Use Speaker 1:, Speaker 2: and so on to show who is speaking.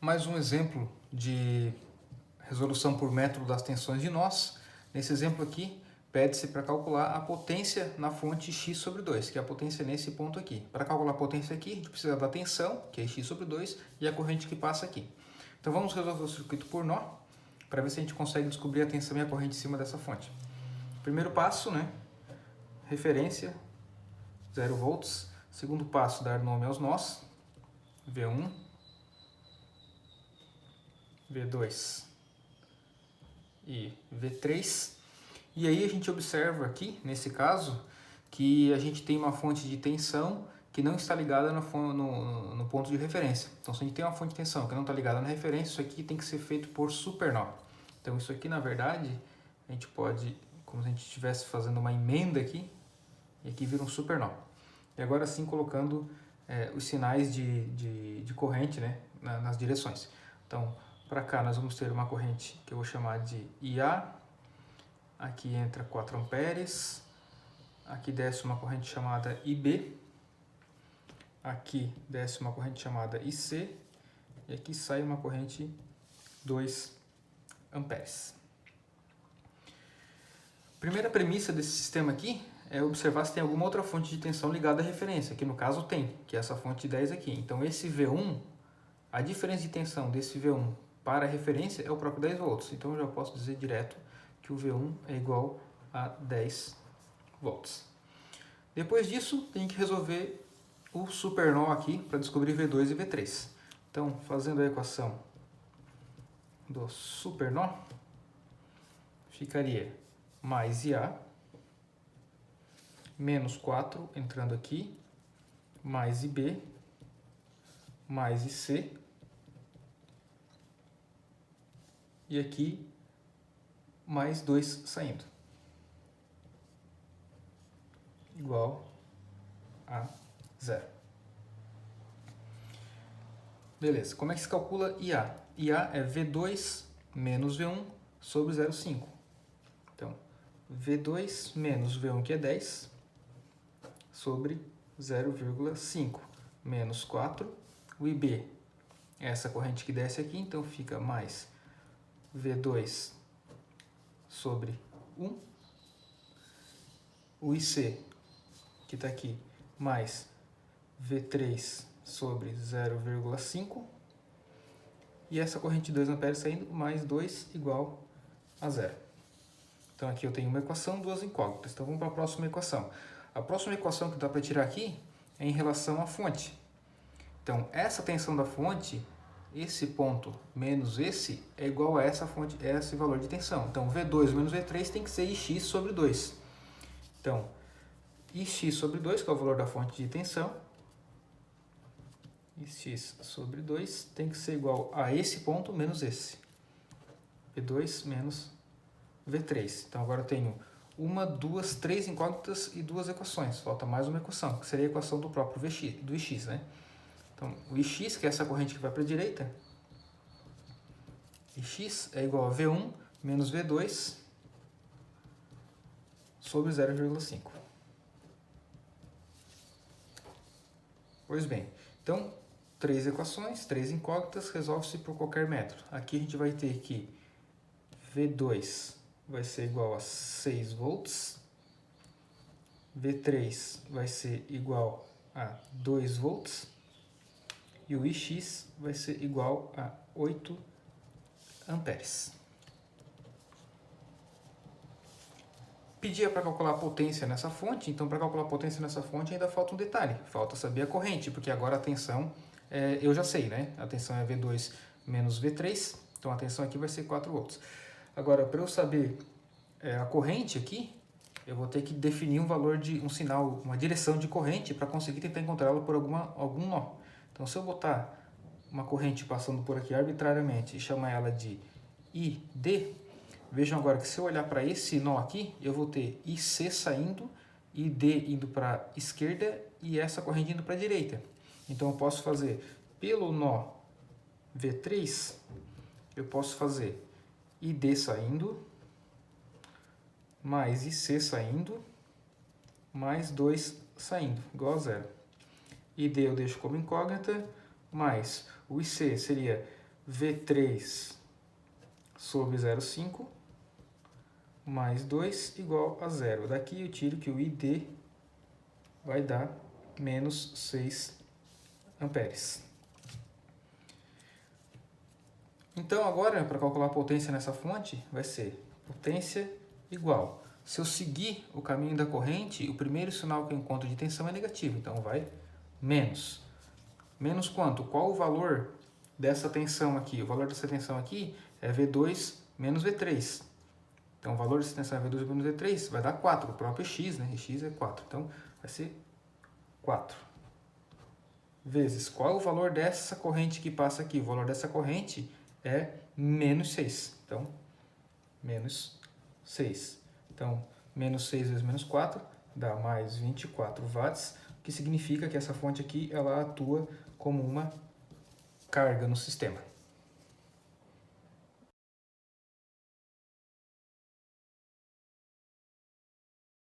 Speaker 1: Mais um exemplo de resolução por método das tensões de nós. Nesse exemplo aqui, pede-se para calcular a potência na fonte x sobre 2, que é a potência nesse ponto aqui. Para calcular a potência aqui, a gente precisa da tensão, que é x sobre 2, e a corrente que passa aqui. Então vamos resolver o circuito por nó, para ver se a gente consegue descobrir a tensão e a corrente em cima dessa fonte. Primeiro passo, referência, 0 volts. Segundo passo, dar nome aos nós, V1, V2 e V3. E aí a gente observa aqui, nesse caso, que a gente tem uma fonte de tensão que não está ligada no ponto de referência. Então, se a gente tem uma fonte de tensão que não está ligada na referência, isso aqui tem que ser feito por supernó. Então, isso aqui, na verdade, a gente pode, como se a gente estivesse fazendo uma emenda aqui, e aqui vira um supernó. E agora sim, colocando os sinais de corrente, nas direções. Então, para cá nós vamos ter uma corrente que eu vou chamar de IA. Aqui entra 4 amperes. Aqui desce uma corrente chamada IB. Aqui desce uma corrente chamada IC. E aqui sai uma corrente 2 amperes. Primeira premissa desse sistema aqui é observar se tem alguma outra fonte de tensão ligada à referência, que no caso tem, que é essa fonte 10 aqui. Então esse V1, a diferença de tensão desse V1 para a referência é o próprio 10 volts. Então eu já posso dizer direto que o V1 é igual a 10 volts. Depois disso, tem que resolver o supernó aqui para descobrir V2 e V3. Então, fazendo a equação do supernó, ficaria mais IA, menos 4 entrando aqui, mais IB, mais IC, e aqui mais 2 saindo, igual a 0. Beleza, como é que se calcula IA? IA é V2 menos V1 sobre 0,5. Então, V2 menos V1, que é 10, sobre 0,5, menos 4. O IB é essa corrente que desce aqui, então fica mais V2 sobre 1. O IC, que está aqui, mais V3 sobre 0,5. E essa corrente de 2 amperes saindo, mais 2 igual a 0. Então aqui eu tenho uma equação, duas incógnitas. Então vamos para a próxima equação. A próxima equação que dá para tirar aqui é em relação à fonte. Então essa tensão da fonte, esse ponto menos esse, é igual a essa fonte, a esse valor de tensão. Então V2 menos V3 tem que ser Ix sobre 2. Então, Ix sobre 2, que é o valor da fonte de tensão, Ix sobre 2 tem que ser igual a esse ponto menos esse. V2 menos V3. Então agora eu tenho uma, duas, três incógnitas e duas equações. Falta mais uma equação, que seria a equação do próprio Vx, do Ix, Então, o Ix, que é essa corrente que vai para a direita, Ix é igual a V1 menos V2 sobre 0,5. Pois bem, então, três equações, três incógnitas, resolve-se por qualquer método. Aqui a gente vai ter que V2 vai ser igual a 6 volts, V3 vai ser igual a 2 volts, e o Ix vai ser igual a 8 amperes. Pedia para calcular a potência nessa fonte, então para calcular a potência nessa fonte ainda falta um detalhe, falta saber a corrente, porque agora a tensão, eu já sei, A tensão é V2 menos V3, então a tensão aqui vai ser 4 volts. Agora, para eu saber a corrente aqui, eu vou ter que definir um valor de um sinal, uma direção de corrente para conseguir tentar encontrá-la por algum nó. Então, se eu botar uma corrente passando por aqui arbitrariamente e chamar ela de ID, vejam agora que se eu olhar para esse nó aqui, eu vou ter IC saindo, ID indo para a esquerda e essa corrente indo para a direita. Então, eu posso fazer pelo nó V3, eu posso fazer ID saindo, mais IC saindo, mais 2 saindo, igual a 0. ID eu deixo como incógnita, mais o IC seria V3 sobre 0,5 mais 2 igual a 0. Daqui eu tiro que o ID vai dar menos 6 amperes. Então agora, para calcular a potência nessa fonte, vai ser potência igual. Se eu seguir o caminho da corrente, o primeiro sinal que eu encontro de tensão é negativo, então vai menos. Menos quanto? Qual o valor dessa tensão aqui? O valor dessa tensão aqui é V2 menos V3. Então o valor dessa tensão é V2 menos V3, vai dar 4, o próprio X, né? X é 4, então vai ser 4. Vezes, qual é o valor dessa corrente que passa aqui? O valor dessa corrente é menos 6. Então, menos 6. Então, menos 6 vezes menos 4 dá mais 24 watts, que significa que essa fonte aqui ela atua como uma carga no sistema.